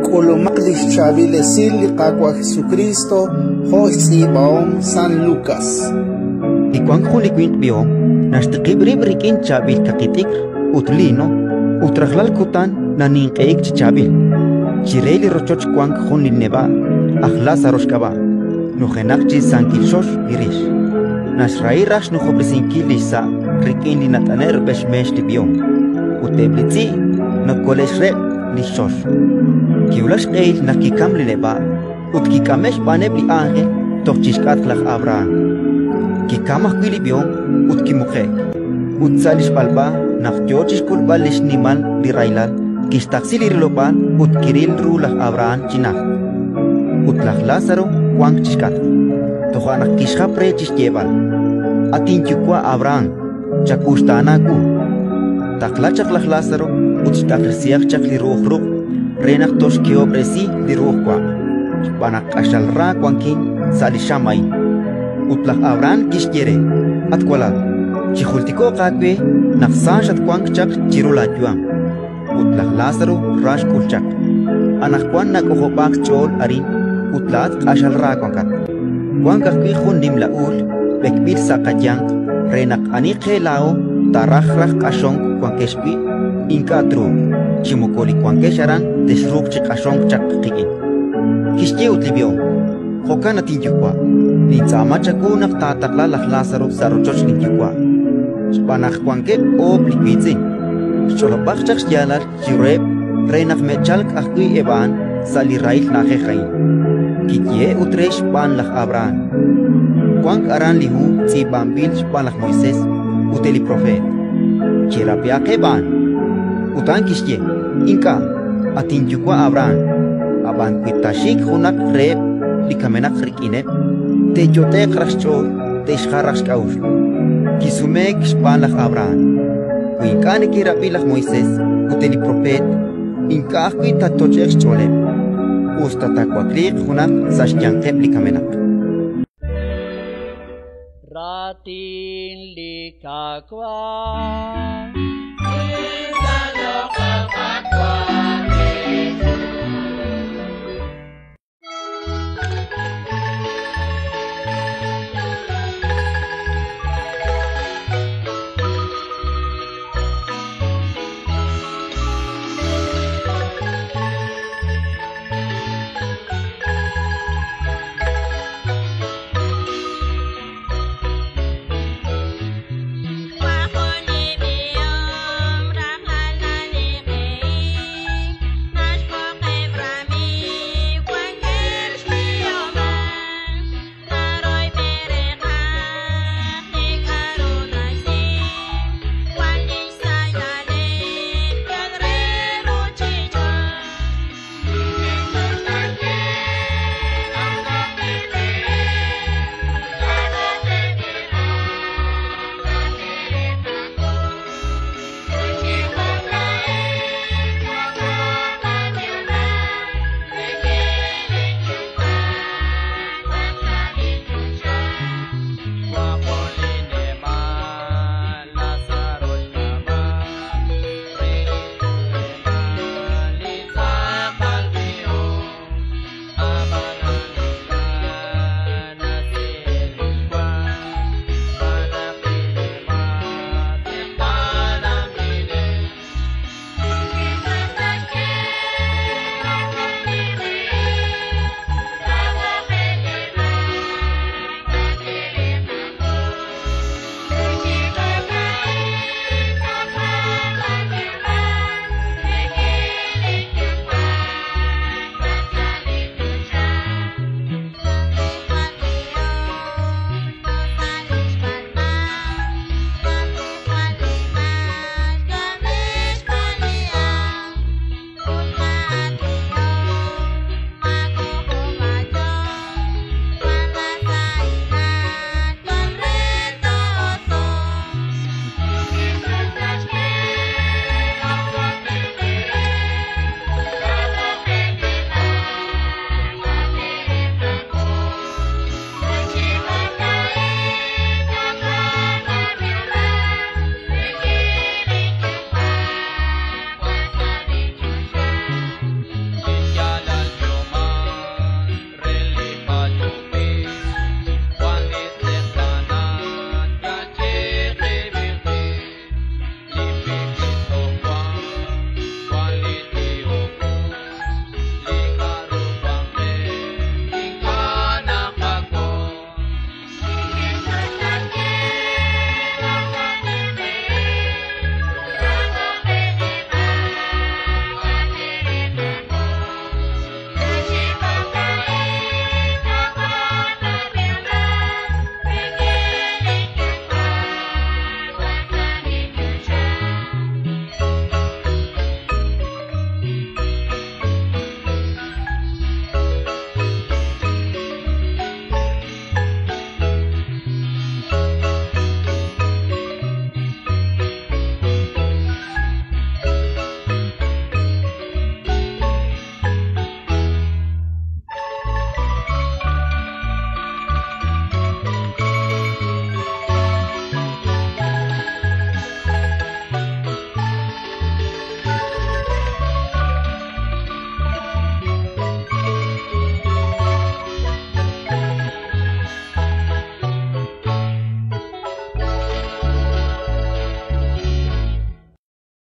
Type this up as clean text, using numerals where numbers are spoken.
Colomalis Chavilesil Liqaqua Jesucristo José Baom San Lucas. Y cuan Juliquint biom, Nashtiqibrib Rikin Chabil Kakitik, Utlino, Utrajlal Kutan, Naninkeik Chabil. Chireli Rochoch Quang Junil Neba, Ahlazarosh Kaba, Nujenakchi San Kilshosh Irish. Nashrai Rash Nujoblisinki Lisa, Rikin Linataner Beshmesh Libiom. Uteblitzi, Nakoleshre Lishosh. Kiulash Eil Nakikam Lileba, Utkikamesh Banebli Angel, Tochishkat Lach Abraham. Kikamah Quilibiom, Utkimuke. Utsalish Balba, Nachtiochish Kulbalish Niman Lirailal, Kistaxil Irloban, Utkiril Rulach Abraham Chinach. Utlach Lázaro, Wang Chiskat. Tohanak Kishha Prechis Yeval. Atinchukwa Abraham, Chakustanaku. Taklachak Lázaro, Utstakrisiach Chakli Ruch, Renak Tosh Kiobresi, di Ruchwa. Panak Ashalra Quankin, Salishamay. Utlach Abraham Kishkere, Atkwalad. Chihultiko Kakwe, Naksanshat Quangchak Chirulajuam. Utlach Lázaro, Rash Kulchak. Anakwan Nakohopak Chol Arin, Utlat Ashalra Quankat. Quankakwi Hundim Laul, Bekbir Sakajang, Renak Anike Lao, Tarajrach Kashong Quankeshpi, Inkatru, Chimukoli Quankesharan, Desruk Chikashong Chak Kikin. Kishke Utlibio, Hokana Tinjukwa. Nitzamachaku naftatakla Lázaro Sarochoch Ninjukwa. Spanach Quanke o Pliquitzin. Cholopachach Yalar, Chireb, Renach Mechalk Akui Evan, Salirail Najejain. Kikie Utresh Panlach Abraham. Quank Aran Lihu, Tzibambil Spanlach Moises, Uteli Profet. Chirapiak Evan. Utan Kishye, Inka, Atinjukwa Abraham. Aban Quitashik Hunak Reb, Likamenak Rikine. Te yotek rachchol, te sharachaus. Kisumek spanlach Abraham. Kuinkane kirapilach Moisés, uteli prophet, inkahkui tatochech cholem. Ustatakwaklik hunak sashyankep likamenak. Ratin likakwa.